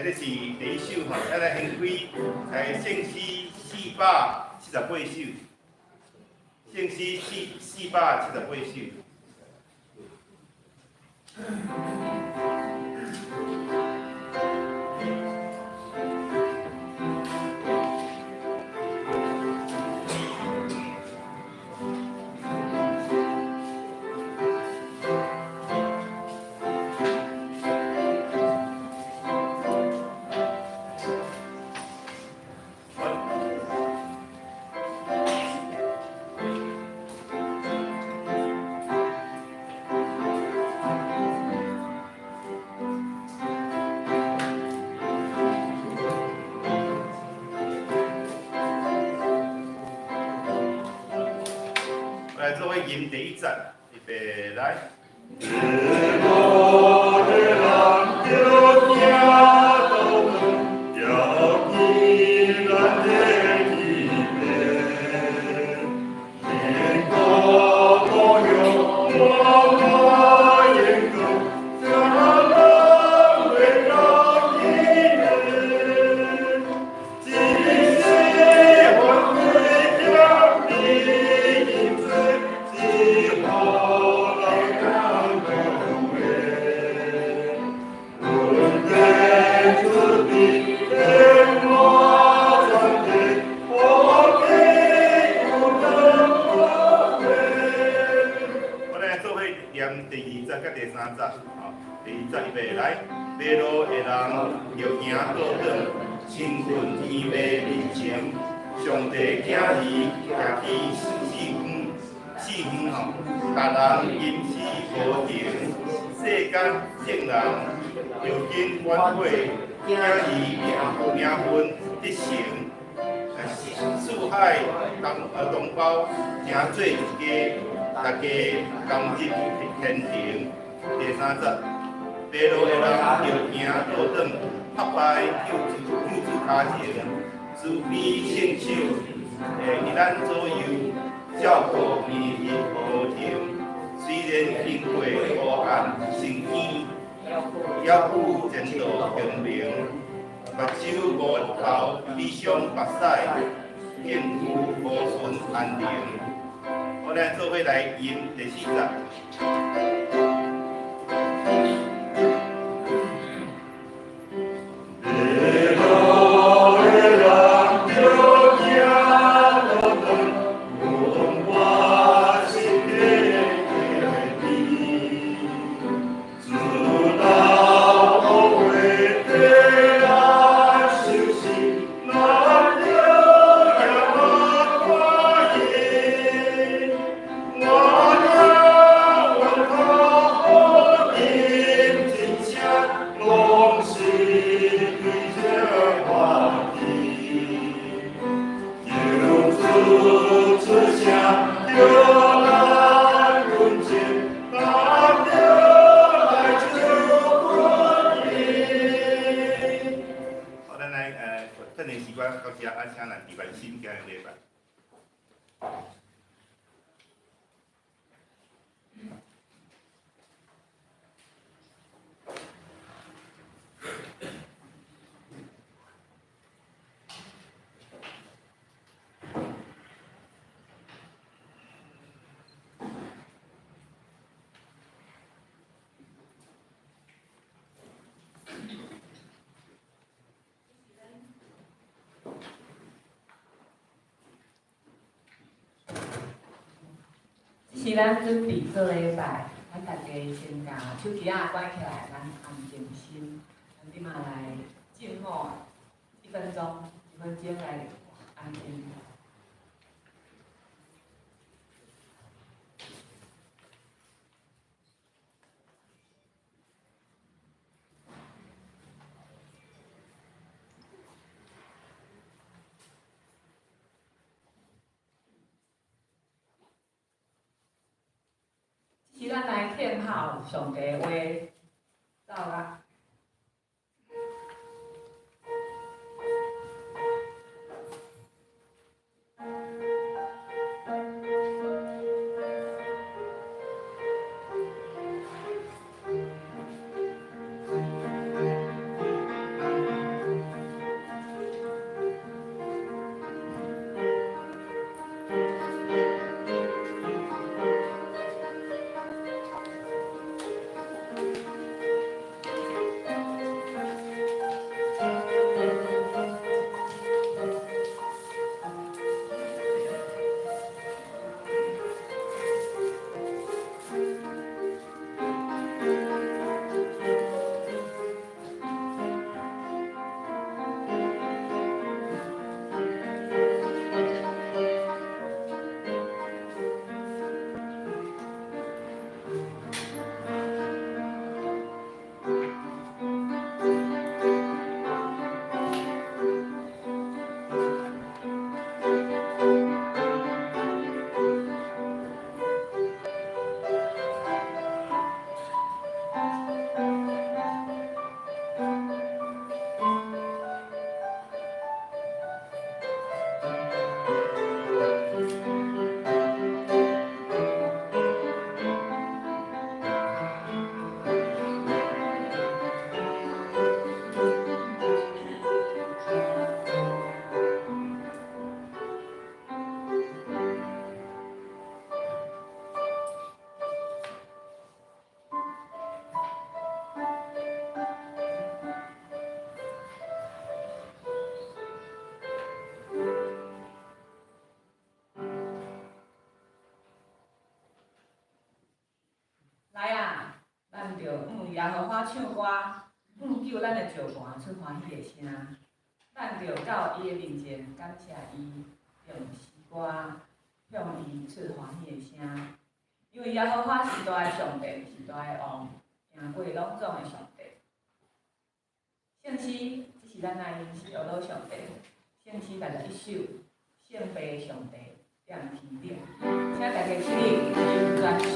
这是第一首吼，来献开圣诗478首，圣诗478首。来做伙吟第一节，预备来。同胞行做一家，大家同日天庭。第三节，迷路的人就行倒转，拍摆救主脚前，慈悲圣手，伫咱左右，照顾日日和平。虽然经过黑暗深渊，也有前途光明。目睭无头，悲伤目屎。幸福无顺安宁，我来做伙来吟第4节。是咱准备做礼拜，咱大家先把手机啊关起来，咱安静心，咱立马来静默1分钟来安静。是咱来听候上帝话，走啦。来啊，咱着耶和华唱歌，救咱的石盘出欢喜的声。咱着到伊的面前感谢伊，用诗歌向伊出欢喜的声。因为耶和华是大的上帝，是大的王，行过拢总的上帝。圣诗，这是咱来认识学老上帝。圣诗61首，圣父上帝踮天顶，请大家起立，吟全首。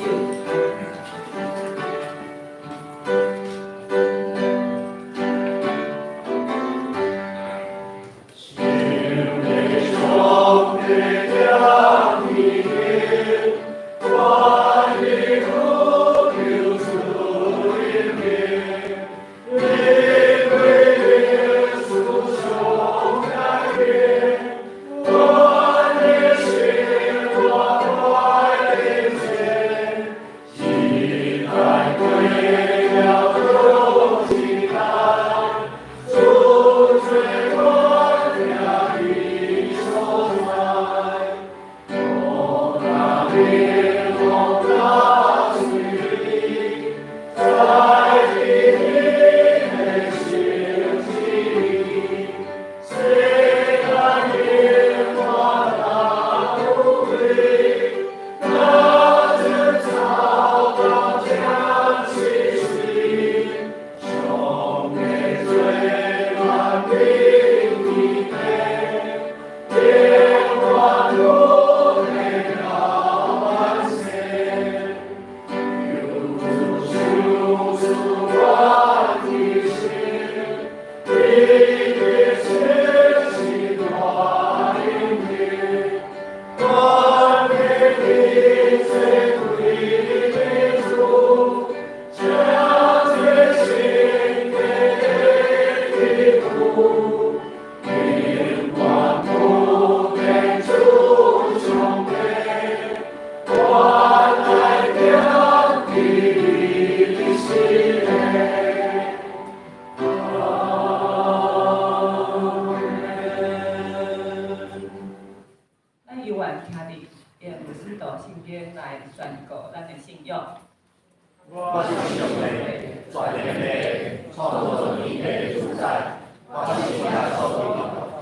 谦卑，创作你的主宰，我是家受的，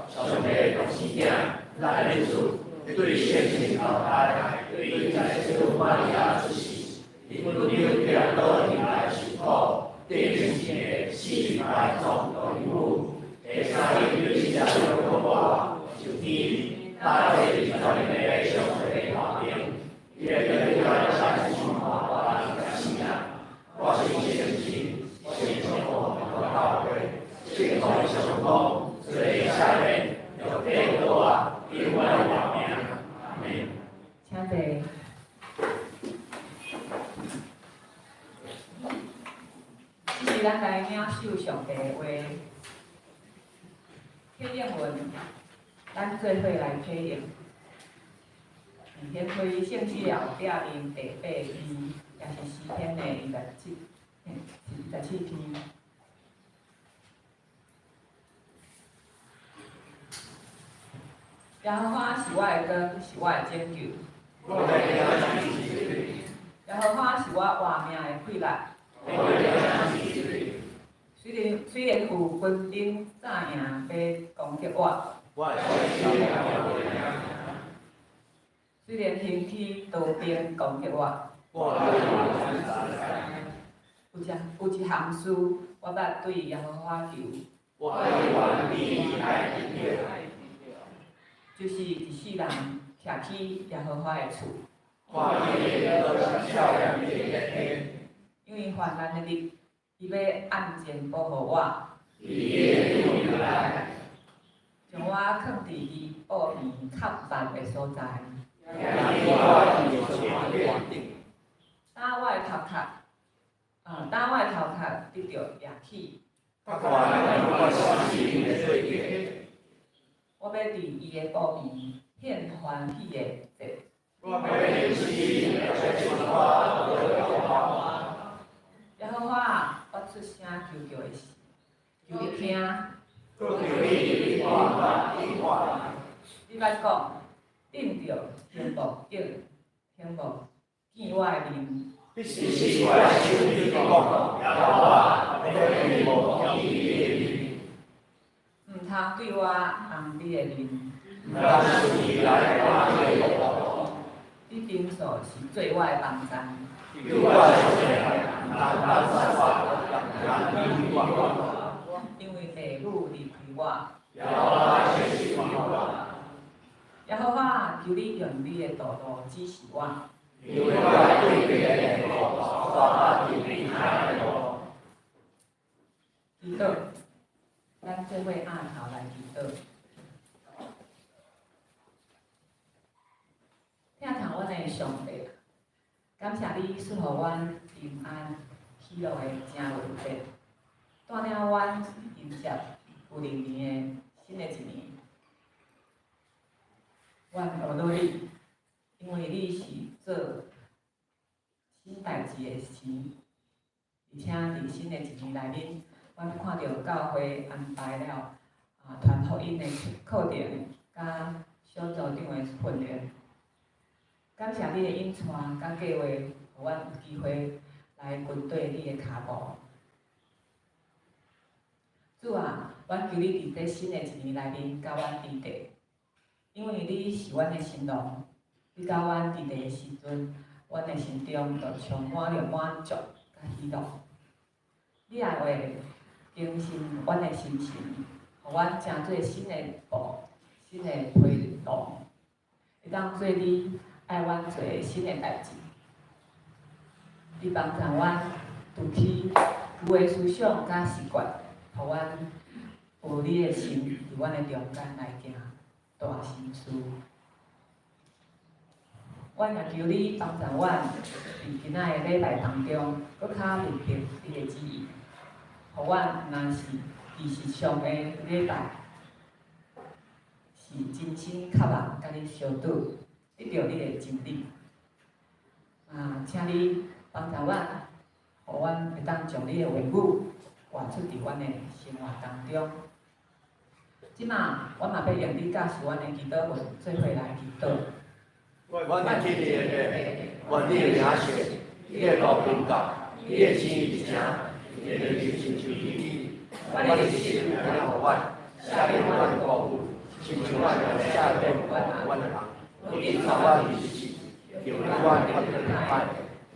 小妹同西店，来日主，对现行老台，对在这万亚之喜，因为你两个你来时候，电视节戏百种的礼物，给下一个新家的文化，就第大家一起在那边生活的旁边，也跟原来山西话话的信仰。我是现行，我是生活和教会，这种成功，所以下面有更多因为我们，阿门。请坐。这是咱来领受上帝的话，体验文，咱做伙来体验。显开圣旨了，第8篇，也是诗篇的27篇。耶和华是我的光，是我的拯救。耶和华是我活命的气力。虽然有军兵炸营要攻击我，虽然兴起刀兵攻击我，有一项事我捌对耶和华求，就是一世人徛起耶和华的厝。因为患难的日，伊要暗箭保护我，将我藏伫伊保庇较范的所在。当我的头壳，得到热气。我要伫伊的保庇献欢喜的祭。耶和华，我出声求救的时，求你听。你捌讲，顶着天幕顶，天幕见我的面。毋通对我红你的面。你顶数是做我的帮站。因为父母离开我。耶和华，求你用你的道路指示我。祈祷，咱做伙压头来祈祷。听从阮的上帝，感谢你赐予阮平安喜乐的正稳定，带领阮迎接有明年的新的一年。阮学到你，因为你是做新代志的神，而且伫新的一年内面，阮看到教会安排了传福音的课程，甲小组长的训练。感谢你的引带甲计划，互阮有机会来跟对你的脚步。主啊，阮求你伫这新的一年内面，甲阮伫地，因为你是阮的神农，你甲阮伫地的时阵，阮的心中就充满了满足甲喜乐。你也会更新阮的心情，互阮行做新的步、新的回路，会当做你爱阮做新的代志。你帮助阮拄起旧的思想甲习惯，互阮有你的心伫阮的中间来行大心事。阮也求你帮助阮，伫今仔的礼拜当中，搁较明白你的旨意，互阮若是其实上的礼拜，是真心渴望甲你相拄，得到你的真理。请你帮助阮，互阮会当将你的话语活出伫阮的生活当中。即马，阮嘛要用你教示阮的祈祷文，做伙来祈祷。阮的今年的，阮你的领袖，你的老领导，你的旨意是啥？也能举行求义，万里是两好万，下边万的保护，请求万的下边万的人，我哋上万里是有万的人派，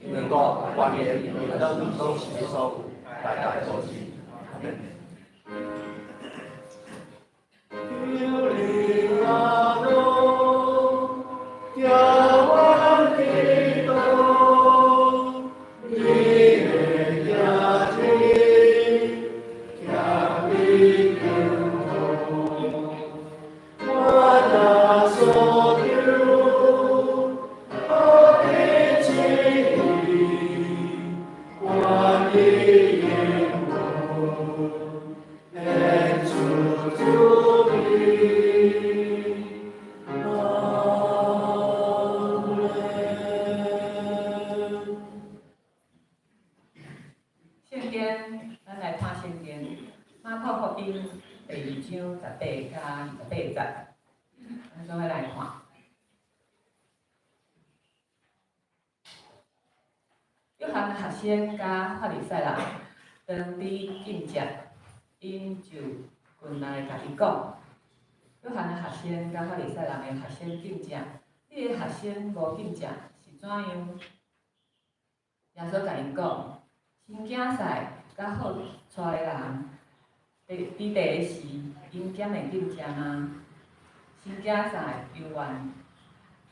能够万年能够接受大家作之。有灵啊侬，遥望地东，你人家亲，家里更多，我那所有，我的情意，我的眼光，爱处处比。圣经，咱来看圣经。马可福音第2章18加28节，咱做伙来看。约翰学生甲法利赛人当伫禁食，因就群来甲伊讲：约翰的学生甲法利赛人的学生禁食，你的学生无禁食是怎样？耶稣甲因讲：新囝婿甲好娶的人，伫第个时，因减会禁食吗？新囝婿犹原，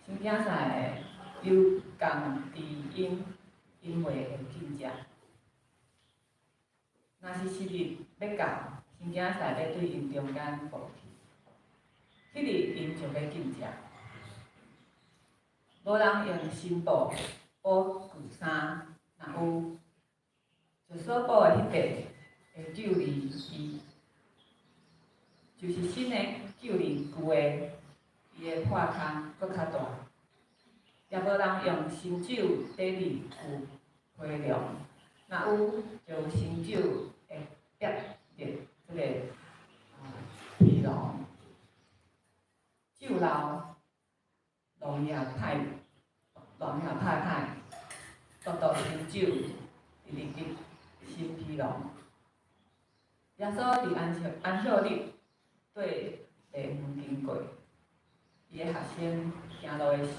新囝婿犹共伫因袂会禁食。若是时日要到，新囝婿要对因中间过去，迄日因就要禁食。无人用新布补旧衫，若有，就所补的迄块会救离伊，就是新的救离旧的，伊的破空搁较大。也无人用新酒底里有批量，若有就新酒会逼入即个疲劳，酒老容易歹，独独新酒一日日新疲劳。耶稣伫安息日对地门经过，伊的学生行路的时，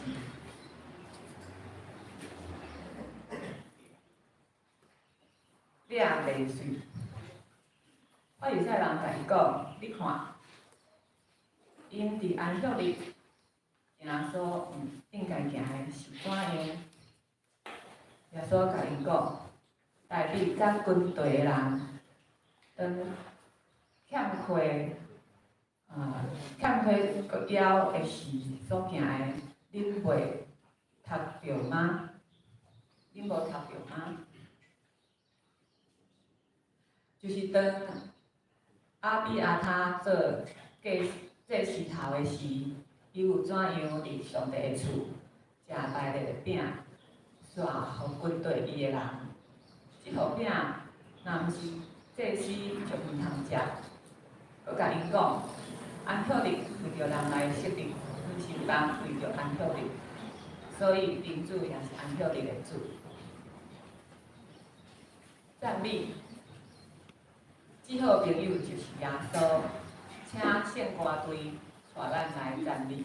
掠袂水。法利赛人甲伊讲：你看，因伫安息日行所应该行的是怎样？耶稣甲因讲：代笔甲军队的人，当欠亏搁枵的时所行的，恁袂读着吗？恁无读着吗？就是当阿比阿他做祭司头的时，伊有怎样伫上帝的厝食白的饼，煞互军队伊的人？即号饼若毋是祭司就毋通食。佮甲因讲，安息日为着人来设立，毋是人为着安息日。所以天主也是安息日的主。赞美。即号朋友就是耶稣，请献歌队带咱来赞美。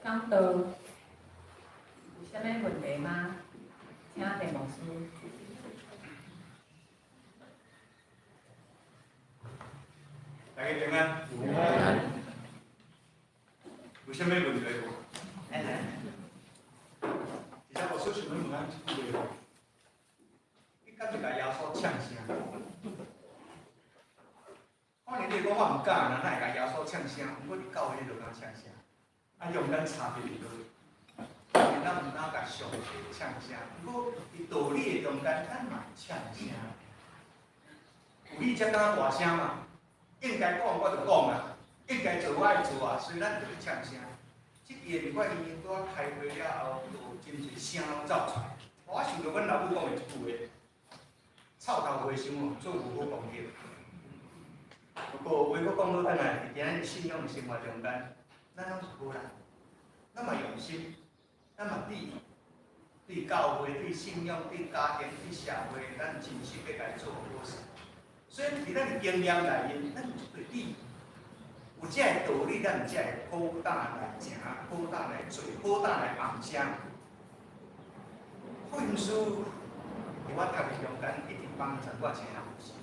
讲道有啥物问题吗？请陈牧师。大家平安。平安。有啥物问题无？其实我小想问咱一句话，你敢是甲耶稣呛声？可能你讲我毋敢，哪会甲耶稣呛声？毋过伫教会就敢呛声，啊，用咱差别伫倒位？咱毋哪甲上帝呛声？毋过伫道理的中间，咱嘛呛声。有你才敢大声嘛？应该讲我就讲啦，应该做我爱做啊，所以咱就去呛声。即个礼拜二拄啊开会了后，就真侪声拢走出来。我想到阮老母讲的一句话：臭头和尚哦，做无好讲究。不过话佫讲倒转来，伫今日信仰生活中间，咱拢是好人，咱嘛用心，咱嘛对教会、对信仰、对家庭、对社会，咱真实要家做好事。所以伫咱的经验内面，咱就对理，有这个道理，咱才会好胆来行，好胆来做，好胆来红声。福音书伫我读的中间，一直帮助我一项事。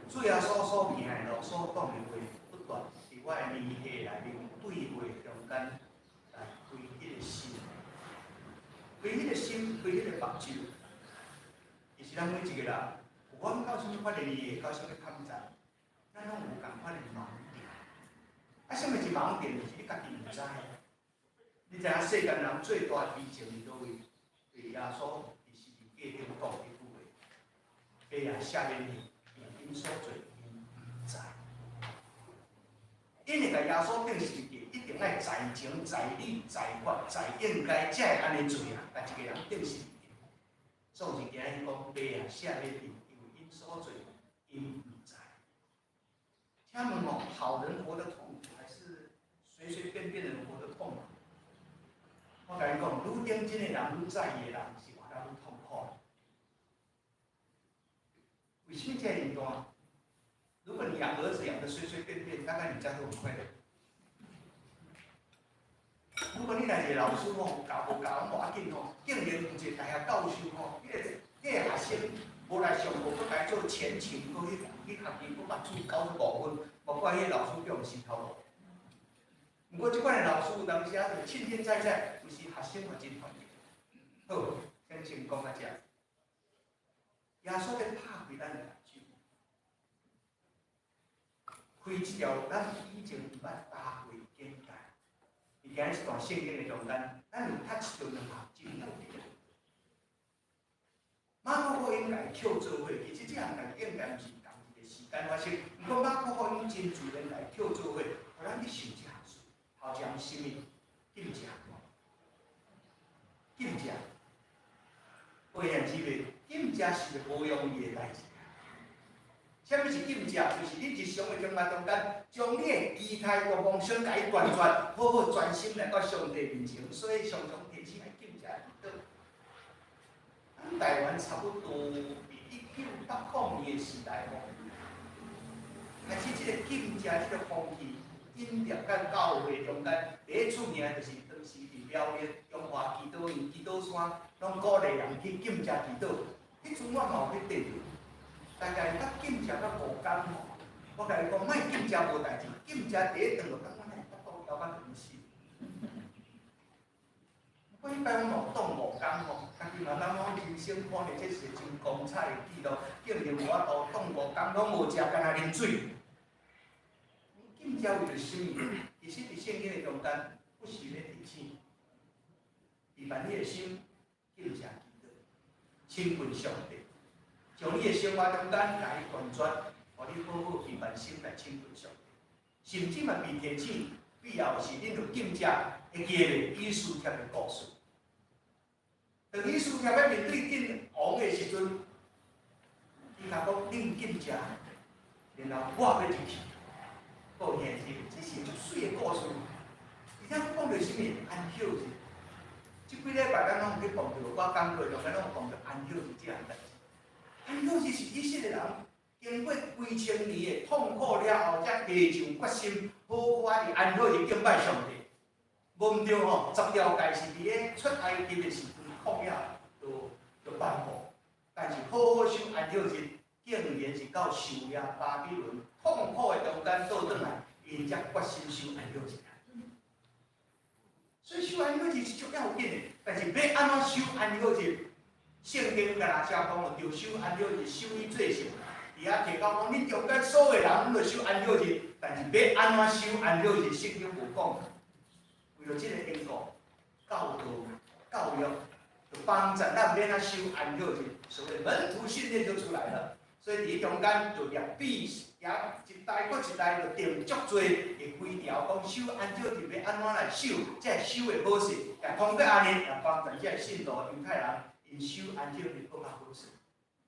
主耶稣所行的路、所讲的话，不断伫我的耳下内面对话中间来开迄个心，开迄个心，开迄个目睭。其实咱每一个人。我们到什么款的理，到什么探查，咱拢有共款的盲点。啊，什么是盲点？是你家己唔知。你知影世间人最大敌情是叨位？对耶稣伫十字架顶讲一句话：彼也赦免你，因所做因唔知。因为甲耶稣顶十字架，一定爱在情、在理、在法、在应该，才会安尼做啊！甲一个人顶十字架，所以今日讲彼也赦免你。所做因不在。请问哦，好人活得痛苦，还是随随便便的人活得痛苦？我甲你讲，愈认真的人，愈在意的人，是活得愈痛苦。为什么这样讲？如果你养儿子养得随随便便，大概你家都很快乐。如果你来一个老师哦，教无教拢无要紧哦，竟然有一个大学教授哦，迄个学生。无来上课，佫来做前情，佫去学习，佫把书95分，无怪迄老师叫人心头落。毋过即款的老师有当时啊，就凊凊在在，有时学生嘛真烦。好，先先讲到遮。耶稣咧拍开咱的眼睛，开一条咱以前毋捌踏过的境界。而今一段圣经的中间，咱有读一段两项真有力。马可福音来扣做伙，其实这项代应该毋是同一个时间发生，不过马可福音真自然来扣做伙，互咱去想这项事。头前是啥物？禁食，禁食。有兄姊妹，禁食是个无容易的代志。啥物是禁食？就是你日常的生活中间，将你的期待、欲望先甲伊断绝，好好专心来到上帝面前。所以常常提醒来禁食祈祷。咱台湾差不多1980年的时代吼，开始即个禁食即个风气引入到教会中间，第一出名就是当时伫苗栗中华祈祷院、祈祷山，拢鼓励人去禁食祈祷。迄阵我嘛有去缀着，大概甲禁食到5天吼，我甲你讲，莫禁食无代志，禁食第一顿就感觉咱腹肚枵到断死。我迄摆我嘛挡5天吼，家己慢慢我人生看的这是真光彩的记录，竟然无法度挡5天，拢无食，干那啉水。禁食为着什么？其实伫圣经的中间，不时咧提醒，伫万你的心禁食祈祷，亲近上帝，将你的生活中间甲伊断绝，互你好好去万心来亲近上帝。甚至嘛，被提醒，必要是恁着禁食，会记咧以斯帖的故事。当以斯帖要面对晋王的时阵，伊甲讲：恁禁食，然后我要入去。故兄姊妹，这是足水的故事。而且讲到什么安息日，即几礼拜咱拢有去碰到，我讲过，中间拢有碰到安息日这项代志。安息日是以色列人经过几千年的痛苦了后，才下定决心，好好伫安息日敬拜上帝。无毋对吼，10条诫是伫咧出埃及的时阵旷野就颁布，但是好好守安息日。竟然是到受压巴比伦痛苦的中间倒转来，因才决心守安息日。所以守安息日是足要紧的，但是要安怎守安息日？圣经甲咱写讲了，着守安息日，守以做圣。伫遐提到讲，恁中间所有人拢着守安息日，但是要安怎守安息日？圣经无讲。为了这个因故，教导、教育，就帮助咱免啊守安息日，所谓门徒训练就出来了。所以伫中间就列比也一代搁一代就定足多的规条，讲守安息日要安怎来守，才会守的好势。也通过安尼，也帮助这信徒犹太人因守安息日搁较好势。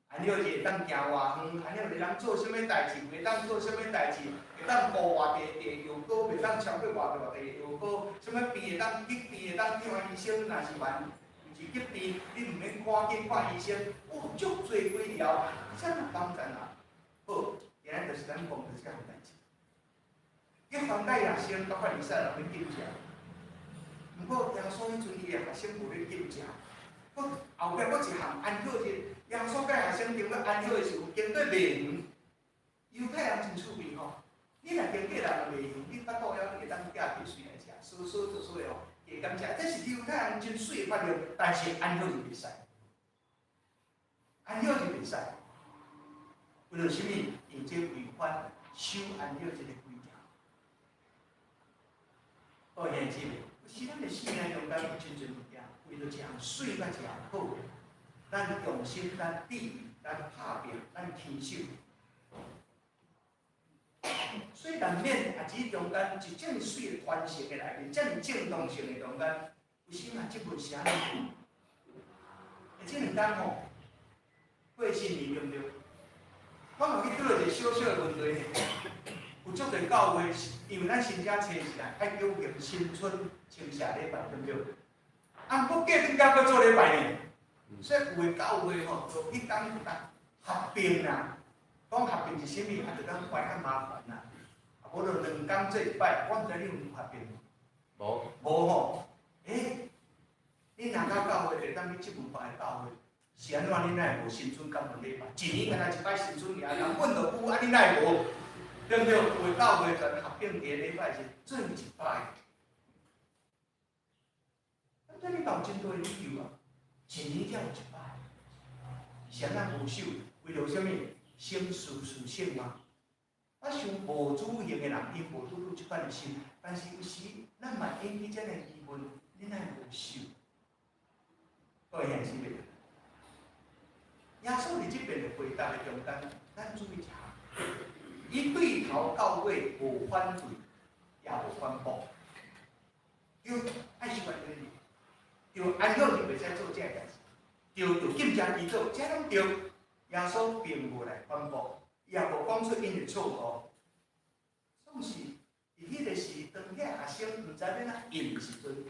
安息日会当行偌远，安息日当做啥物代志，袂当做啥物代志，会当过偌地药膏，袂当超过偌地药膏，啥物病会当急病会当叫医生，若是万。是急病，你毋免赶紧看医生，哦，足多规条，这样帮咱啊。好，今日就是咱讲的这项代志。一方解学生包括以色列人要禁食，不过耶稣迄阵伊的学生无咧禁食，后壁搁一项安息日，耶稣甲学生经过安息的时候，经过袂远，犹太人真趣味吼。你若经过人袂远，你腹肚枵，你会当寄去水来食，所就所哦。会感谢，这是犹太人真水的法律，但是安息日袂使，安息日袂使，为了什么？因这违反守安息日的规条。好兄姊妹，是咱的生命中间有真侪物件，为了食水甲食好，咱用心，咱注意，咱拍拼，咱牵手。虽然免也只中间一种水的传承的内面，这么正当性的中间，有时嘛，这份是安尼。这两天吼，过新年对不对？我嘛去倒一个小小的问题，有足侪教会，因为咱新正初时啊，爱举行新春青社礼拜，对不对？啊，不过隔阵甲搁做礼拜呢，所以有的教会吼，就迄天合并啦。讲合并是啥物？啊，就当怪较麻烦啦。啊，无就2天做一摆，我毋知你有无合并？无。无吼。恁若到教会会当去即门派的教会，是安怎？恁哪会无新春感恩礼拜？一年敢若一摆新春尔，人本就有，啊恁哪会无？对毋对？有的教会全合并第礼拜是做一摆。咁这你搞真多理由啊！一年才有1摆，谁人无守？为着什么？心事事性嘛。我想无主型的人，伊无拄到即款的心，但是有时咱嘛引起这样的疑问，恁爱无守？各位兄弟，耶稣伫即边的回答的中间，咱注意一下，伊对头到尾无反对，也无反驳，就爱是反对你，就安怎就袂使做这代志，就更加祈祷，这拢对。耶稣并无来反驳，也无讲出因的错误。总是伫迄个时，当遐学生毋知要哪应的时阵，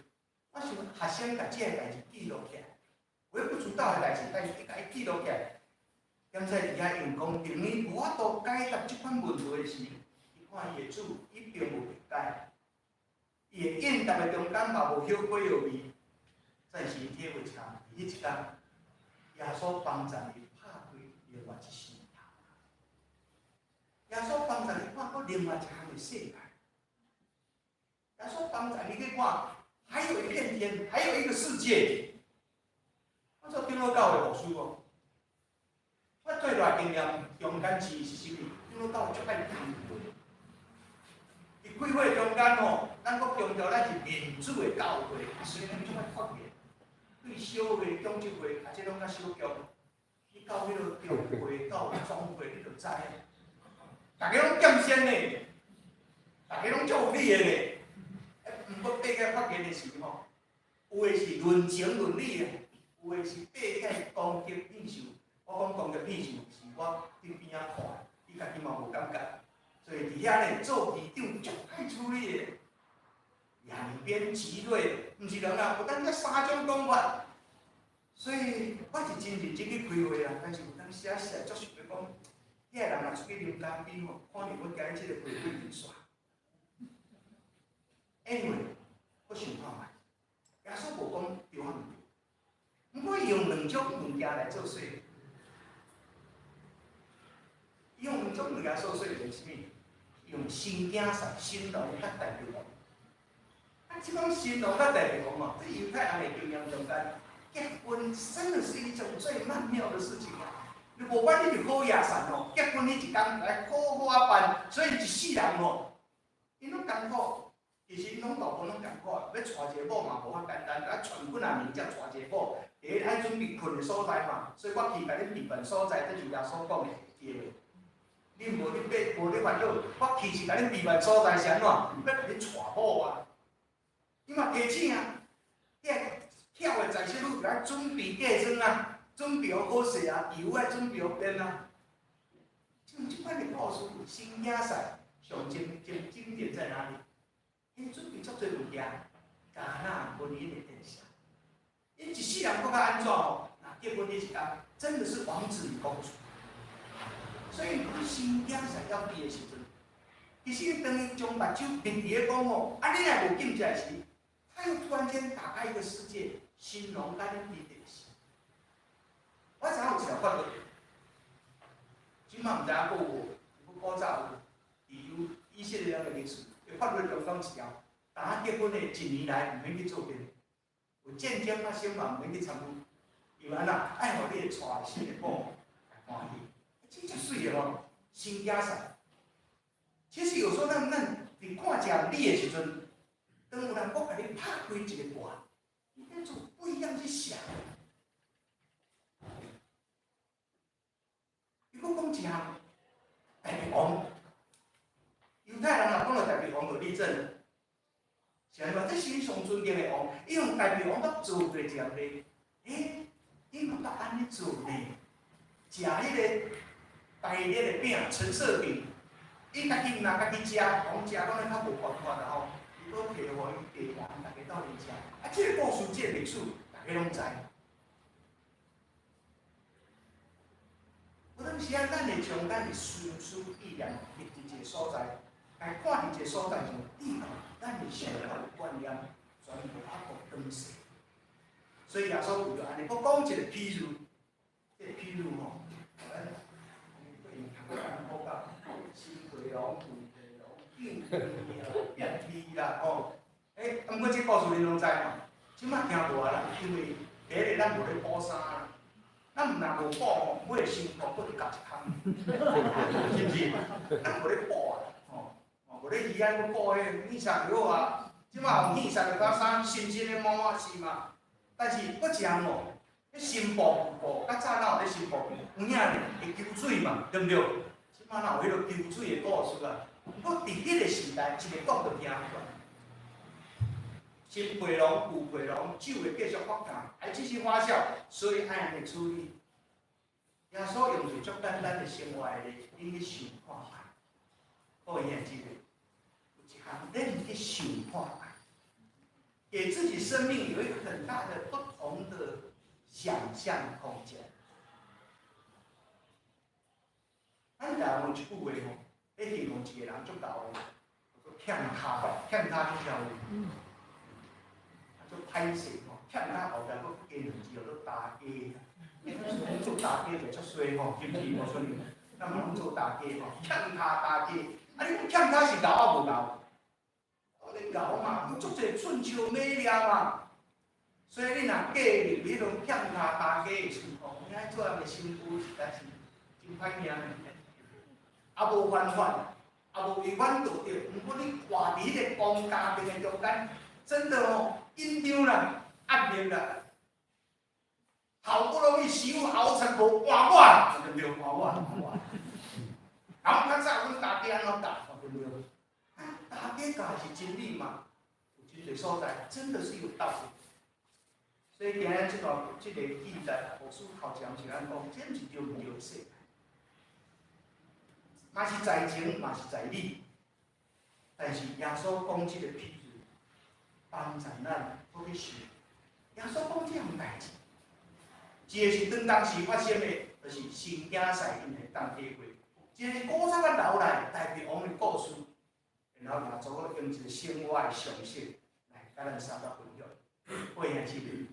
我想学生甲这个代志记录起来，微不足道的代志，但是伊甲伊记录起来。兼在伫遐用讲，等于无法度解答即款问题的时，伊看伊的主，伊并无理解，伊的应答的中间嘛无晓火药味，暂时体会差。迄一天，耶稣帮助伊。另外一世，耶稣帮助你看到另外一项的世界。耶稣帮助你去看，还有一片天，还有一个世界。我做长老教的牧师哦，我最大经验中间之是啥物？长老教足爱开会。伊开会中间哦，咱国强调咱是民主的教会，虽然足爱发言，对小会、中级会，啊，这拢较小强。你到迄个中会到中会，你就知，大家拢剑仙嘞，大家拢足有理的嘞。毋过爬起发言的时吼，有的是论情论理的，有的是爬起攻击领袖。我讲攻击领袖是我伫边仔看，伊家己嘛无感觉，所以伫遐咧做议长足歹处理的，两边激锐，毋是人啊，有当遮3种讲法。所以我是真认真去开会啦，但是有当时啊，足想要讲，遐个人若出去啉咖啡吼，可能阮今日即个会会面煞。Anyway， 我想看觅，耶稣无讲对或毋对，毋过伊用2种物件来做说，伊用2种物件做说就是啥物？用新囝婿、新郎甲大律王。啊，即种新郎甲大律王哦，这犹太人的经验中间。结婚真的是一种最曼妙的事情啊！如果万一你好野善哦，结婚你一天来好好啊办，所以一世人哦，因拢艰苦，其实因拢大部分拢艰苦，要娶一个某嘛无遐简单，啊全本啊名才娶一个某，第一爱准备困的所在嘛，所以我去甲恁备份所在，这就是耶稣讲的对的。恁无你烦恼，我去是甲恁备份所在是安怎？要甲恁娶某啊，你嘛提醒啊，跳的在些路来准备嫁妆啊，准备好势啊，油爱准备好变啊。像这款的故事，新囝婿上经典在哪里？因准备足多物件，加纳婚姻的殿下。因一世人搁较安怎哦？那结婚那时间真的是王子与公主。所以新囝婿要毕的时阵，其实等于将目睭闭伫咧讲哦，啊你若无进来时，他又突然间打开一个世界。新郎甲恁比的是，我知影有一条法律，即嘛毋知影还有无，古早有，以色列人的历史，法律中讲一条，当结婚的1年内毋免去做兵，有战争发生嘛毋免去参与，因为安怎爱互你娶新的某欢喜，真正水的咯，新囝婿。其实有时候咱伫看这理的时阵，当有人搁甲你拍开一个挂。你要做不一样去想。如果讲一项大律王，犹太人若讲到大律王就立正了，是安怎？这是上尊敬的王，伊用大律王甲做对一样嘞。伊嘛甲安尼做嘞，食迄个白日的饼，橙色饼，伊家己若家己食，讲食讲咧较无办法啦吼。如果摕互伊地人，大家斗阵食。啊，这个故事、这个历史，大家拢知。有当时啊，咱会将咱的心思意念立伫一个所在，来看伫一个所在上，地方咱的想法、观念，全部阿互断势。所以耶稣为着安尼，我讲一个譬如，这个譬如吼，咱好讲，新回龙、变天啦，吼。毋过这故事恁拢知嘛？即摆听无啦，因为第一个咱无咧补衫啦，咱毋若无补吼，买个新裤佫去夹一空，是毋是？咱无咧补啊，无咧鱼仔佫补迄耳塞就好啊，即马有耳塞就甲衫新鲜的毛啊是嘛？但是佫一项哦，迄新布，较早哪有咧新布？有影咧会吸水嘛，对毋对？即马哪有迄个吸水的故事啊？不过伫迄个时代，一个国就赢出来。新培龙、旧培龙，酒会继续发展，还继续发酵，所以爱安尼处理。耶稣用一足简单的生活的，恁去想看看，好伊会记得，有一项恁去想看看，给自己生命有一个很大的不同的想象空间。咱台湾有一句话吼，咧形容一个人足老的，叫欠他，欠他这条路。做歹势吼，欠他后壁佫加两字，叫做打鸡。做打鸡就出衰吼，是毋是？无错哩，咱嘛拢做打鸡吼，欠他打鸡。啊，你讲欠他是牛啊无牛？你牛嘛，有足侪春秋美丽嘛。所以你若嫁入迄种欠他打鸡的情况，你爱做人的新妇实在是真歹命呢。啊无犯法，啊无违反道德，毋过你活伫迄个公家庭的中间。真的哦，紧张啦，压力啦，好不容易媳妇熬成无换我，对不对？换我。然后较早阮大家安怎打，对不对？大家教是真理嘛，有真侪所在真的是有道理。所以今日这个记载，我思考讲是安讲，这毋是对毋对说，嘛是在情，嘛是在理，但是耶稣讲这个譬喻。帮助咱好去想，耶稣讲这项代志，一个是当当时发生的，就是神经赛因会当体会；一个是古早啊留来代表我们的故事，然后拿做用一个生活的常识来甲咱三个分享。我兄姊妹，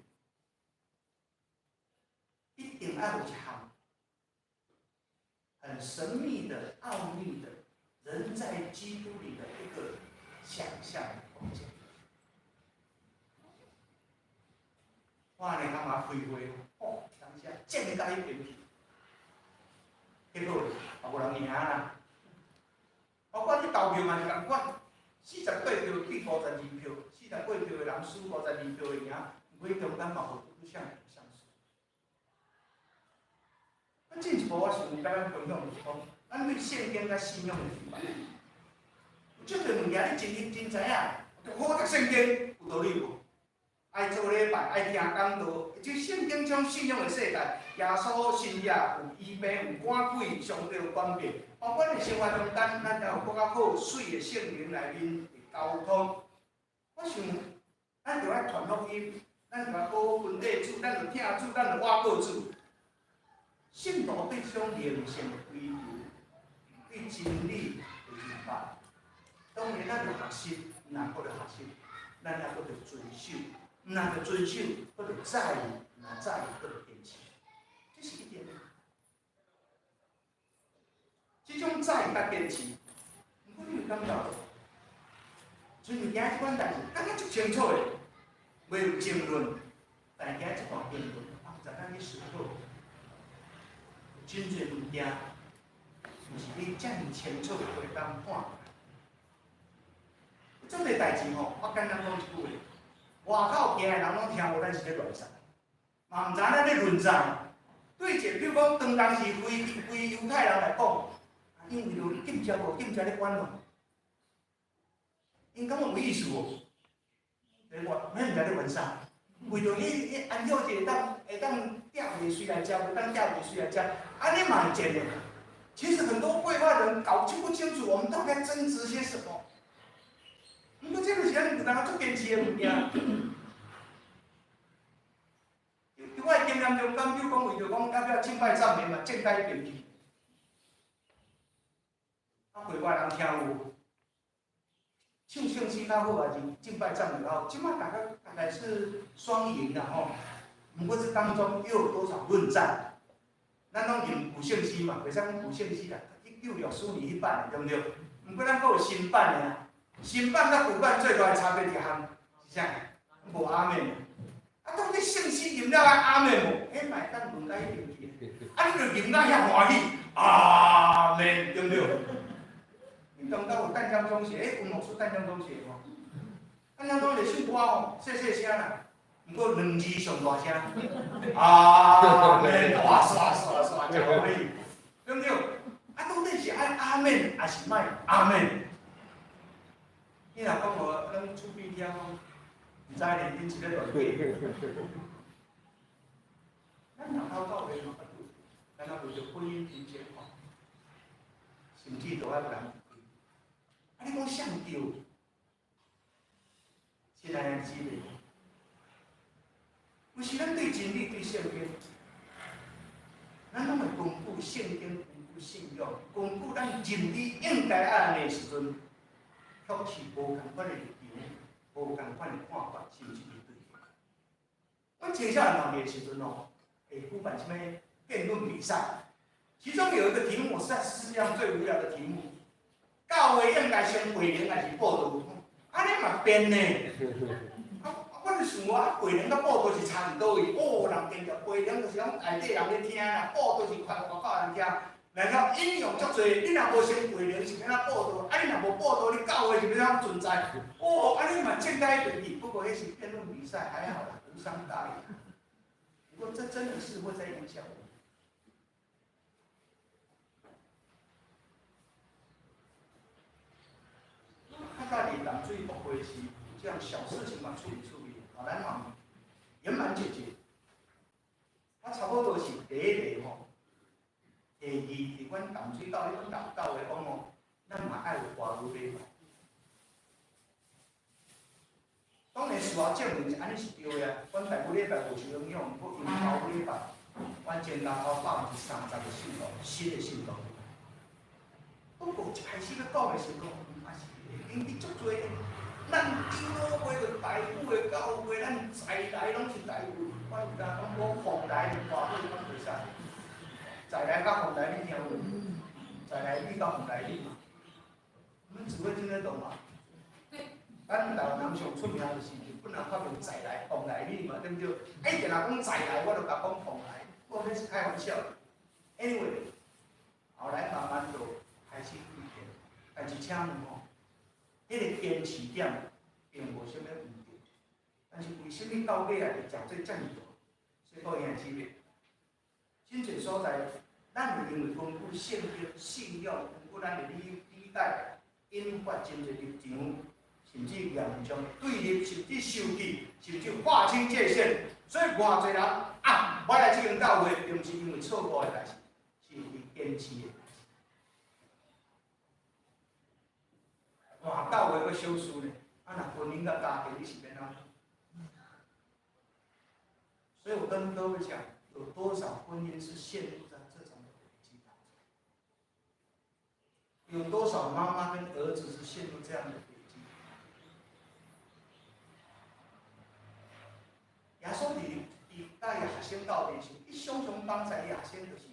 一定要有一项很神秘的、奥秘的，人在基督里的一个想象空间。我安尼感觉开会，当时正个甲迄边去，结果也无人赢啦。包括你投票嘛是共款，48票去52票，48票的人输，52票的赢，每中间嘛无互相相输。进一步我想甲咱分享就是讲，咱对圣经甲信仰的分别。有足侪物件你真知影，好读圣经有道理无？爱做礼拜，爱听讲道，即圣经将信仰的世界，耶稣新约有医病，有赶鬼，上帝有关闭，包括伫生活中间，咱也有更较好水的圣灵内面的交通。我想，咱着爱传福音，咱着爱好分地主，咱着听主，咱着挖过主。信徒对这种灵性的追求，对真理的明白，当然咱着学习，若搁着学习，咱也搁着遵守。毋若着遵守，搁着在意，若在意，搁着坚持，这是一点。这种在意甲坚持，毋过你有感觉，所以今仔即款代志，感觉足清楚的，袂有争论，但是今仔即段言论，帮助咱去思考，真侪物件，毋是你遮尔清楚会当看。这个代志吼，我简单讲一句话。外口行的人拢听无咱是咧乱散，嘛毋知咱咧论战。对一个，比如讲，当时非犹太人来讲，因为着禁食无禁食咧管咯，因感觉有意思无？咱毋知咧乱散，为着你安好一个会当钓鱼水来食，袂当钓鱼水来食，安尼嘛会贱的。其实很多绘画人搞清不清楚我们到底在争执些什么。毋过这个是咱有当做坚持的物件。伫我的经验中间，比如讲为着讲要敬拜赞美嘛，正解一边去。绘画人听有唱圣诗较好，还是敬拜赞美较好？即摆大概是双赢啦吼。毋过这当中又有多少论战？咱拢用古圣诗嘛，袂使讲古圣诗啦，1960年迄版的对毋对？毋过咱阁有新版的啊。新版甲古版最大的差别一项是啥？无阿妹。啊，到底圣诗吟了阿门无？迄嘛会当问甲迄条去。啊，你着吟到遐欢喜，阿门，对不对？你懂到有淡江中学，有牧师淡江中学无？淡江中学唱歌吼，细细声啦，毋过两字上大声，阿门，哇刷刷刷，真欢喜，对不对？啊，到底是爱阿门，还是卖阿门？你若讲无，咱厝边听讲，毋知咧，恁是咧乱讲。咱若口到的嘛，咱若为着婚姻平静吼，甚至都爱人。啊，你讲上吊，是哪样子的？有时咱对真理、对圣经，咱拢会巩固圣经、巩固信仰，巩固咱真理应该爱安尼时阵，却是无共款的立场，无共款的看法，甚至是对的。我接下来两个时阵哦，会举办什么辩论比赛？其中有一个题目是世界上最无聊的题目。教会应该先培灵还是报道？安尼嘛变呢？我就想啊，培灵甲报道是差伫倒位？哦，人听着培灵就是讲内底人咧听啦，报道是传外口人听，然后应用足侪。你若无先培灵，是要哪报道？啊，你若无报道，你教会是要哪存在？哦，安尼嘛见该对比。不过那是辩论比赛，还好啦，无伤大雅。不过这真的是会在影响我。在你淡水复会时，这样小事情嘛处理，咱嘛圆满解决。啊，差不多是第一个吼，第二，伫阮淡水到迄种教会讲吼，咱嘛爱有华语礼拜。当然事后证明是安尼是对的啊，阮台语礼拜无受影响，不过因华语礼拜，阮前头30%个信徒，新的信徒。不过一开始要讲的时候，嘛是。因伫足多，咱中老话着台语的教会，咱在来拢是台语。我有当讲我凤来华语讲袂使，在来甲凤来你听有？在来你甲凤来你嘛？阮只会听得懂嘛？咱台湾人上出名就是不能发明在来凤来你嘛，对不对？一定若讲在来，我就甲讲凤来，我那是开玩笑。Anyway， 后来慢慢就开始改变，但是请问吼。迄个坚持点并无啥物问题，但是为什么到尾啊会食做遮尔大？所以各位兄姊妹，真侪所在，咱会因为巩固圣经、信仰，巩固咱的理解，引发真侪立场，甚至严重对立，甚至生气，甚至划清界限。所以偌侪人啊，我来这间教会，并不是因为错误的代志，是因为坚持的。哇，教会要修书呢，啊，若婚姻甲家庭你是免哪？所以我跟各位讲，有多少婚姻是陷入在这种的危机当中？有多少妈妈跟儿子是陷入这样的危机？耶稣伫带亚先到底是，伊常常帮助亚先就是，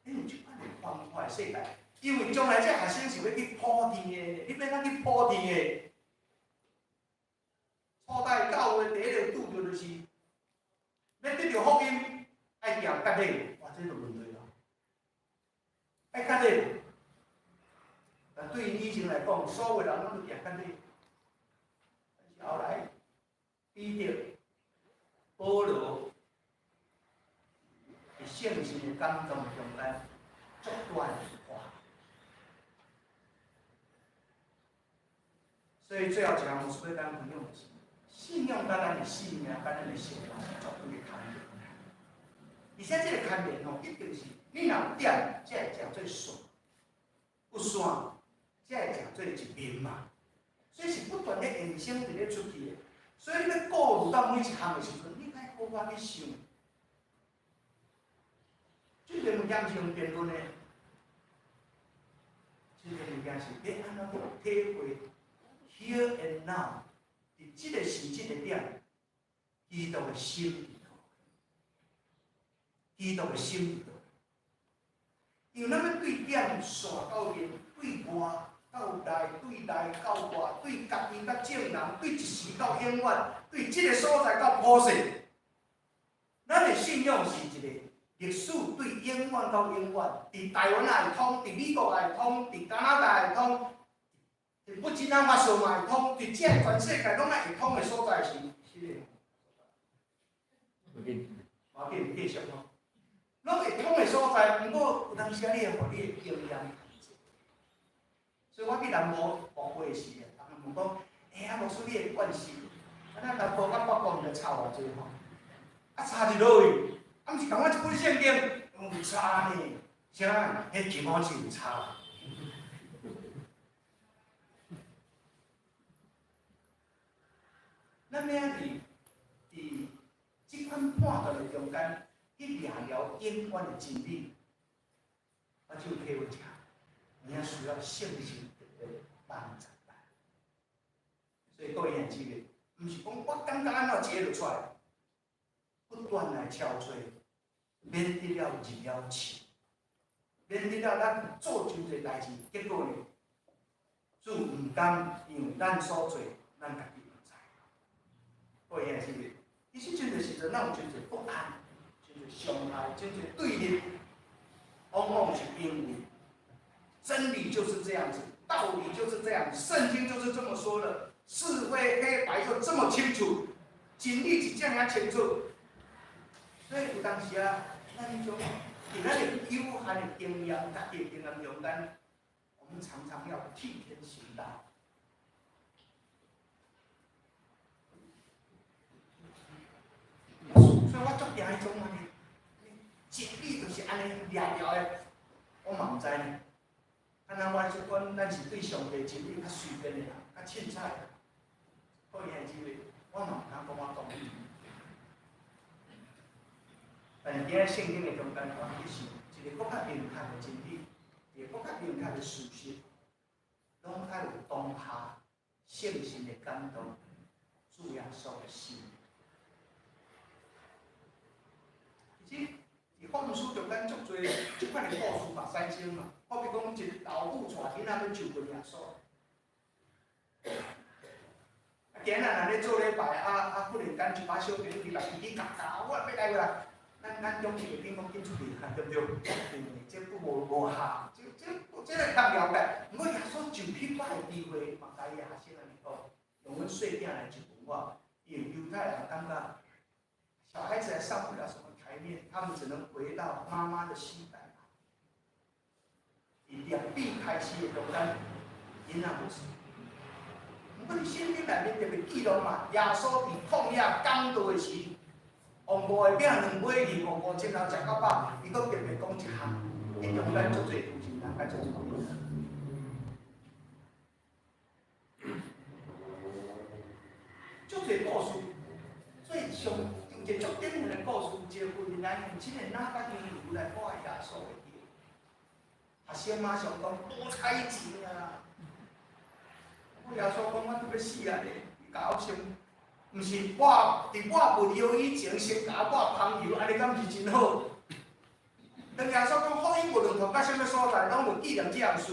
你有一款的欢快世界。因为将来这学生是要去普天的，你要哪去普天的？初代教会第一个拄着就是，要得到福音，爱行割礼，哇，这就问题啦。爱割礼，但对以前来讲，所有人拢是行割礼，但是后来彼得、保罗，是圣神的感动中来作断话。所以最后一项，我是要跟朋友们说，信仰甲咱的性命、甲咱的生活是绝对的牵连。而且这个牵连吼，一定是你若有点，才会食做线；有线，才会食做一面嘛。所以是不断咧延伸伫咧出去的。所以你要顾虑到每一项的时阵，你该好好去想。这个物件是用辩论的，这个物件是要安怎去体会。Here and now， 伫即个时节的点，基督的心里头，基督的心里头，因为咱要对点线到面，对外到内，对内到外，对家己到正人，对一时到永远，对即个所在到普世，咱的信仰是一个历史对永远到永远，伫台湾也会通，伫美国也会通，伫加拿大也会通，伫不吉纳法索嘛会通，伫这全世界拢会通的所在是个。我紧继续咯，拢会通的所在，毋过有当时啊，你会互你的经验。所以我去南部学会时，人问讲，啊，牧师你的惯势，咱南部甲北部就差偌济吼，差伫倒位，毋是共我一本圣经，有差呢，啥？迄基本是有差。咱要伫即款判断的中间，去掠了永远的真理，我就体会下，你要需要圣经的帮助。所以各位兄姊妹，毋是讲我刚刚安怎解就出来，不断来敲吹，免得了入了气，免得了咱做真侪代志，结果呢，主毋甘让咱所做，咱家己。各位兄姊妹，伊是真侪时阵，咱有真侪不安，真侪伤害，真侪对立，往往是因为真理就是这样子，道理就是这样，圣经就是这么说的，是非黑白就这么清楚，真理是这样清楚。所以有当时啊，咱种伫咱的有限的经验、家己的经验中间，我们常常要替天行道。所以我足惊迄种安尼，真理就是安尼聊聊的，我嘛毋知呢。啊，咱是对上帝真理较随便的人，较凊彩的。各位兄姊妹，我嘛毋敢讲我同意。但是伫咧圣经的中间，我去想一个更较明确的真理，一个更较明确的事实，拢爱有当下圣神的感动，主耶稣的心。伫福音书中间足多即款的故事嘛，发生嘛。好比讲，一个老母带囡仔去求问耶稣，今日若咧做礼拜，忽然间一把小朋友入来叽叽嘎嘎，我要来啦，咱勇气会紧讲紧出去，对不对？这无效，这个当了解。不过耶稣就迄摆的智慧，嘛甲伊学生安尼讲，用阮细囝来一问我，因为犹太人感觉小孩子还上不了什么台面，他们只能回到妈妈的膝盖。以两臂开始的中间，因那不是。不过，圣经内面特别记录嘛，耶稣伫旷野讲道的时，王五的饼两尾鱼，王五前头食到饱，伊阁特别讲一项，伊中间足侪故事，人家足侪故事。足侪故事，最上有一个足典型的故事，一个妇人来用这个哪甲香油来拜耶稣的。学生马上讲无彩钱啊！我耶稣讲我都要死啊！你甲我先，毋是我伫我未了以前先甲我香油，安尼敢毋是真好？当耶稣讲福音无论从到什么所在，拢有纪念这样事。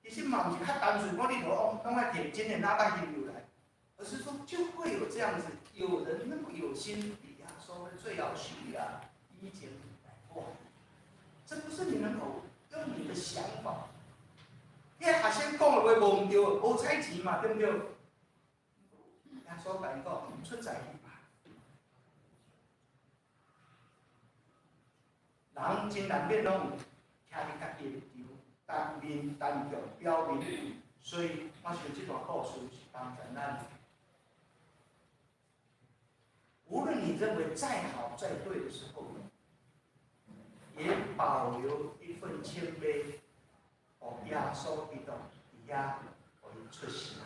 其实嘛毋是较单纯，讲你拢爱点真的哪甲香油来，而是说就会有这样子，有人那么有心，比耶稣最要许啊，以前来过，这不是你能够。用你的想法，迄个学生讲的话无毋对，无彩钱嘛，对不对？耶稣甲伊讲，出在你吧。人真难免拢徛伫家己的地方，单面单强，表面，所以我想这段故事是帮助咱。无论你认为再好再对的时候，也保留一份谦卑，互耶稣基督伫遐互伊出世。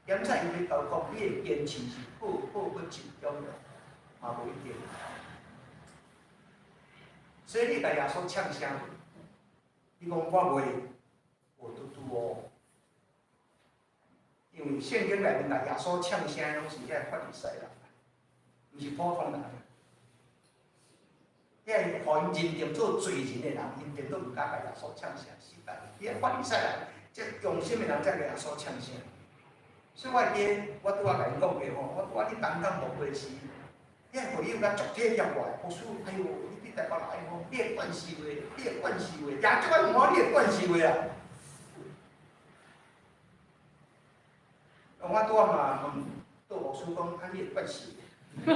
现在因为教讲你的坚持是好不集中的，嘛无一定。所以你甲耶稣呛声，你讲我袂，我嘟嘟哦。因为圣经内面甲耶稣呛声，拢是遐法利赛人，毋是普通人。遐互因认定做罪人的人，因定都毋敢甲耶稣呛声死干。遐法利赛人，即用心的人才甲耶稣呛声。所以我拄仔甲因讲过吼，我拄仔伫东港牧会时，你还回应甲足体贴我，牧师，哎呦，你伫台北来吼，你的惯势话，你的惯势话，也即摆问你的惯势话啊。我拄仔嘛问杜牧师讲，啊，你的惯势话，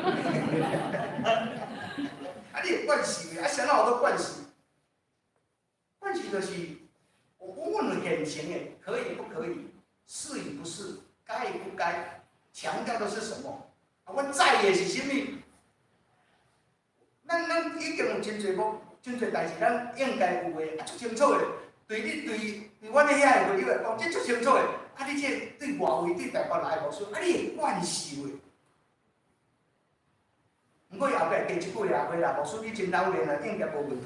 啊，你的惯势话，啊，啥哪有多惯势？惯势就是我问了眼前的，可以不可以，是与不是，该与不该，强调的是什么？啊，我在意的是什么？咱已经有真侪代志，咱应该有诶，啊，足清楚诶。对你对阮咧遐诶朋友来讲，这足清楚诶。啊，你这对外围对台北来牧师，啊，你会惯受诶。毋过后壁加一句话啦，牧师你真老练啦，应该无问题。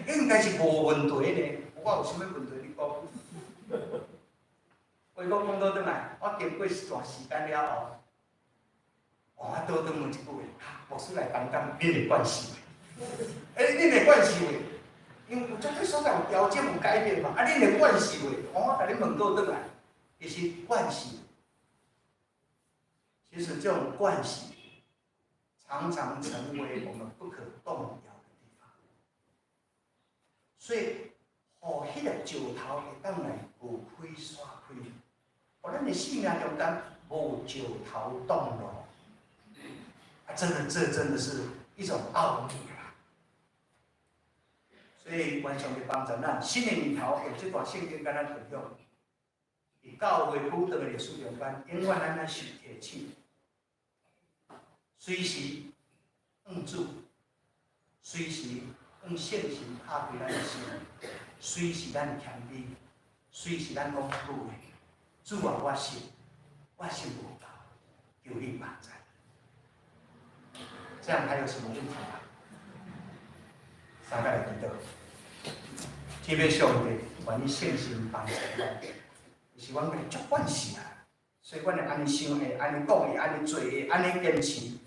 应该是无问题呢。我有啥物问题你讲？话讲倒转来，我经过一段时间了后，我倒转问一句话，牧师来讲讲，恁的惯势。恁的惯势话，因为有足多所在有调整有改变嘛，啊，恁的惯势话，我甲恁问倒转来，其实惯势，其实这种惯势常常成为我们不可动摇的地方。所以，互迄个石头会当来无开煞开，互咱的生命中间无石头动摇，啊，这真的是一种奥秘啊！所以，完全的帮助咱新年里头有这段圣经跟咱分享，伫教会普堂的历史中间，永远咱受提醒，随时主，随时圣神拍开咱的心，随时咱谦卑，随时咱讲主的，主啊，我信无够，求你帮助。这样还有什么问题吗？三个来祈祷，天父上帝，愿你圣心帮助咱，就是阮个足惯势啊，所以阮会安尼想的，安尼讲的，安尼做的，安尼坚持，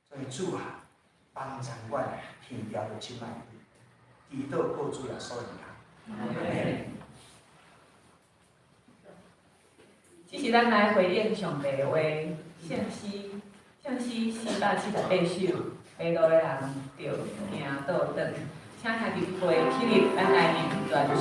所以主啊，帮助阮天条的即摆，祈祷靠主耶稣的名。这是咱来回应上帝的话，圣诗478首，马路的人着行倒转，请下弟陪起立，咱来念全首。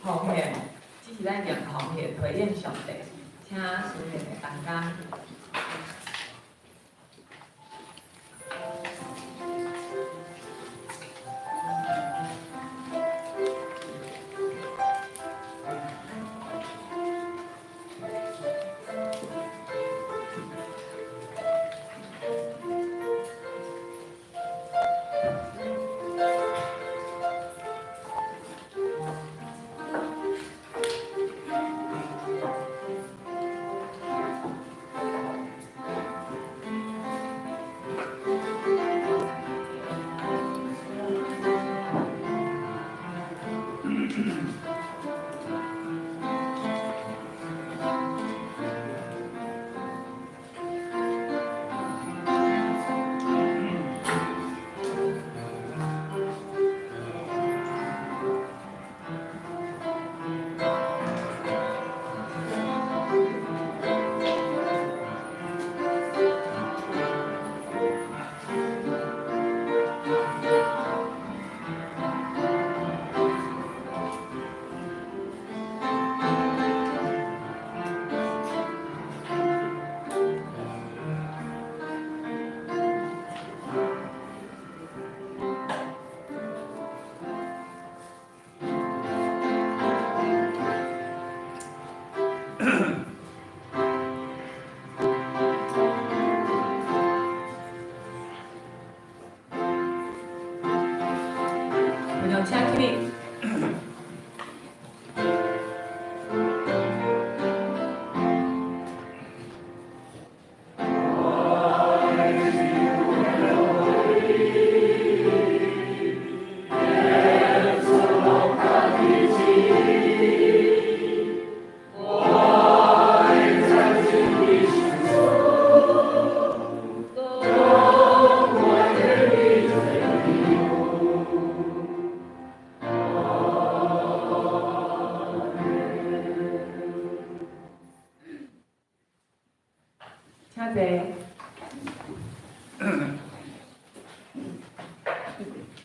奉献，只是咱用奉献回应上帝，请书念的同工。请起立。请坐。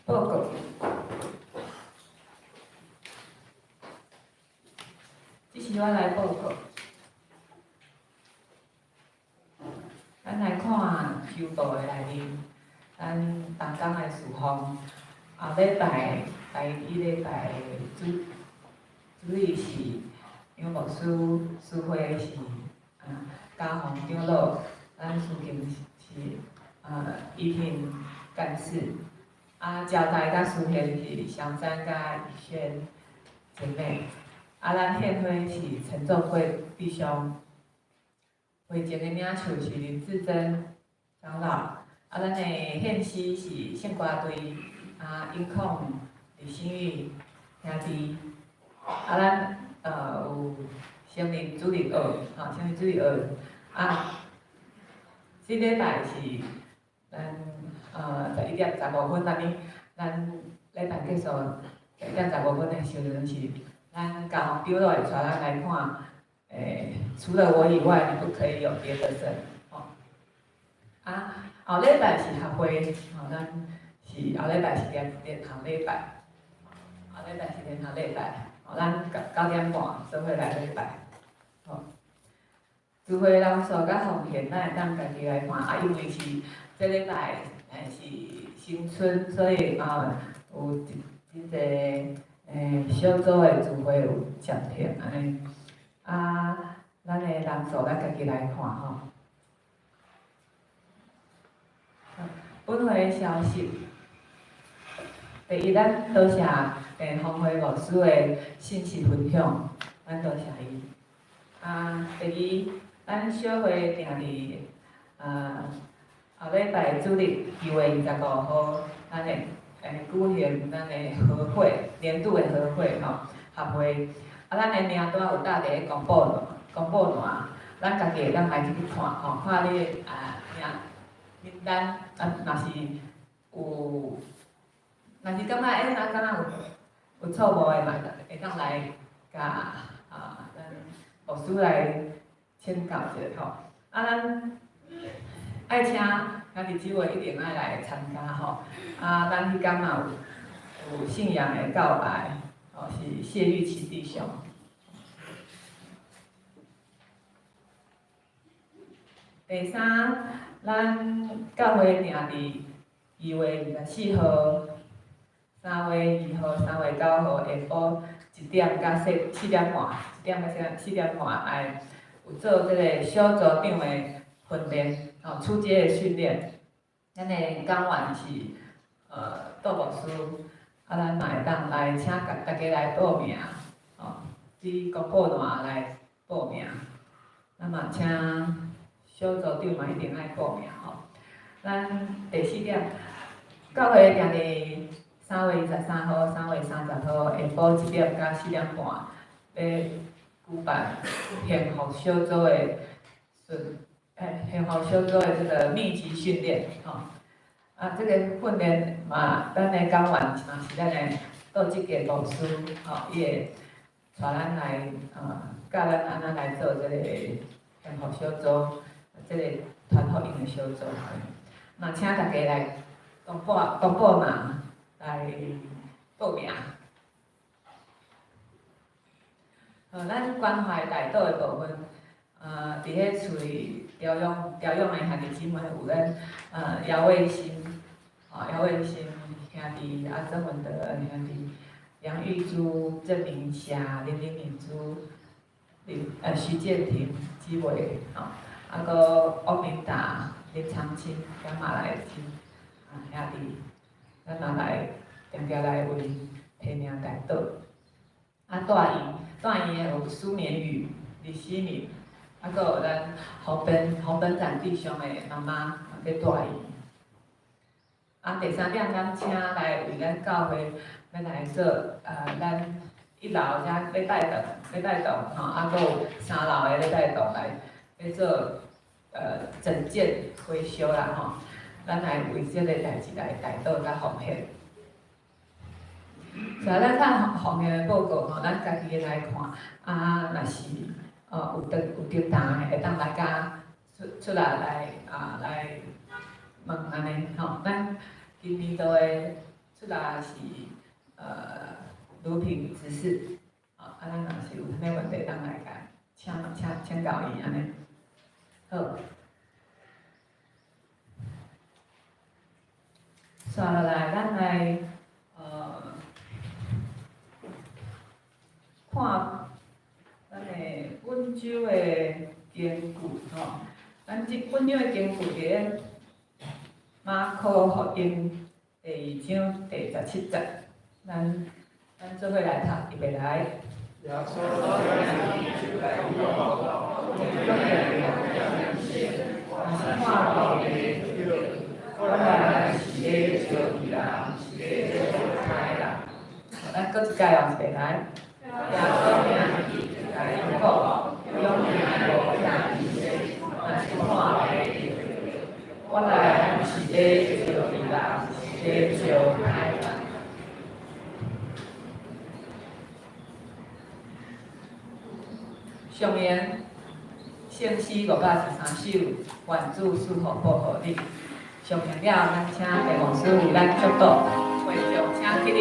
报告。这是我来报告。咱来看求道的内面，咱同工的事项。后礼拜第一礼拜的主理是杨牧师，师会是嘉宏长老，咱事情是怡婷干事，招待甲书献是香山甲怡轩姐妹，咱献花是陈仲贵弟兄，会前的领袖是林志珍长老，咱的献诗是献歌队，音控李新玉兄弟，咱有生命主日学，生命主日学，这礼拜是咱11:15，咱礼拜结束11:15的时阵是咱教长老会带咱来看，除了我以外，你不可以有别的神，后礼拜是学会，咱是后礼拜是连行礼拜，后礼拜是连行礼拜，咱9:30做伙来礼拜，聚会人数甲奉献，咱会当家己来看，因为是这礼拜是新春，所以有真侪小组的聚会有暂停安尼，咱的人数咱家己来看吼。本会消息，第一，咱多谢方辉牧师的信息分享，咱多谢伊。第二，咱小会定伫后礼拜主日2月25号，咱会举行咱的和会，年度的和会合会。咱的名单有搭伫咧公布栏，咱家己会当来去看看你名单，若是有，若是感觉敢若有错误的嘛，会当来甲咱牧师来请教一下咱爱请家己姊妹一定爱来参加咱迄天嘛有信仰的告白是谢玉琪弟兄。第三，咱教会定伫2月24号、3月2号、3月9号下晡1点到4点半，1点到4点半来有做这个小组长的训练，初阶的训练。咱的讲员是杜牧师，咱嘛会当来请大家来报名，伫公布栏来报名。咱嘛请小组长嘛一定爱报名咱第4点，教会定伫3月23号、3月30号下晡1点到4点半，要举办幸福小组的幸福小组的这个密集训练这个训练嘛，咱的讲员嘛是咱的道这个牧师伊会带咱来教咱安怎来做这个幸福小组，这个传福音的小组。那请大家来公布栏来报名。咱关怀大道的部分，伫迄处理调养的兄弟姊妹有咱姚卫新，姚卫新兄弟、曾文德兄弟、梁玉珠、郑明霞、林敏珠、徐建庭姊妹，个汪明达、林长青、跟马来青兄弟，咱嘛来定定来为提名大道。带伊的有苏绵雨、李希敏，个有咱洪本展弟兄的妈妈要带伊。第3点，咱请来为咱教会要来做咱1楼遮要带动个有3楼的要带动来要做整建维修啦咱来为这个代志来带导甲奉献。咱看奉献的报告咱家己来看，若是有得当的，会当来甲出来来问安尼咱今年度的出来是卢平执事，咱若是有咩问题，当来甲请教伊安尼。好。刷落来，咱来看咱的温州的根据咱即温州的根据伫马可福音第2章第17节，咱做伙来读，预备来。咱搁一届哦，一来。我来是咧招伊啦，是咧招爱啦。上言圣诗513首，愿主赐福保护你。上言了，咱请地牧师为咱祝祷，会众请起立。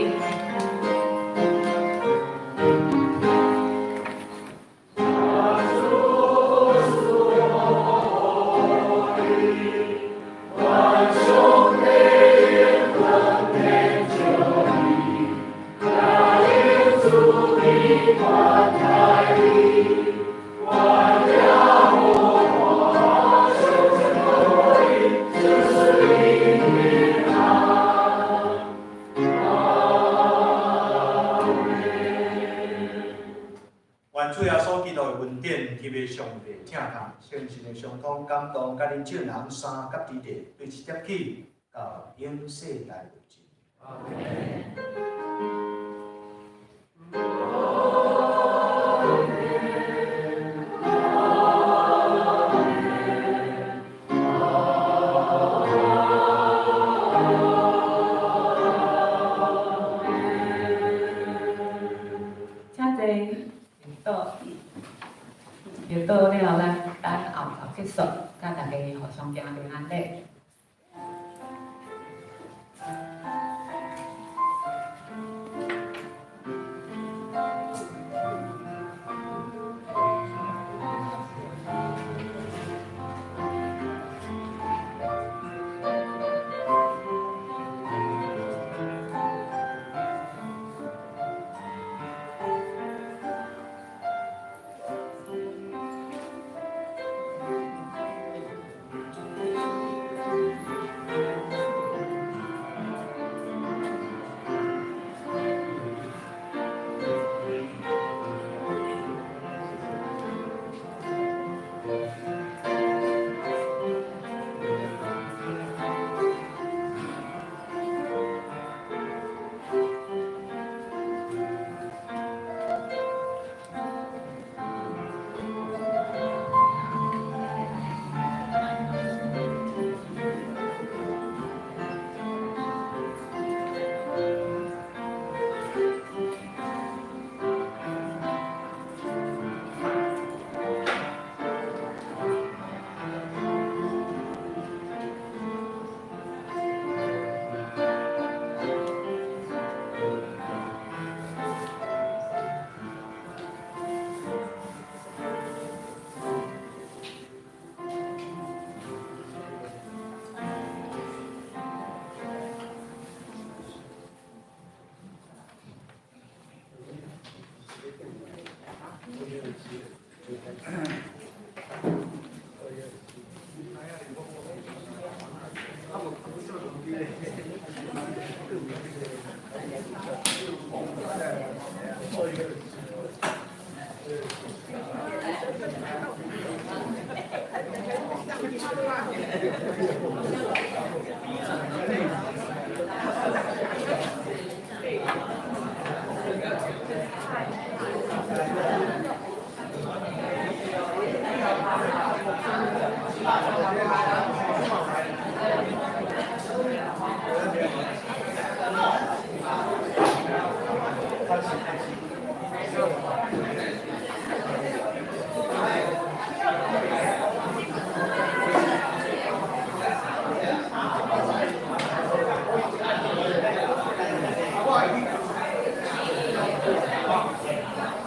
圣神的相通感动，甲恁众人三甲地地对一接起到永世代无尽。请坐，入到了咱后结束，甲大家互相行平安礼。好不好？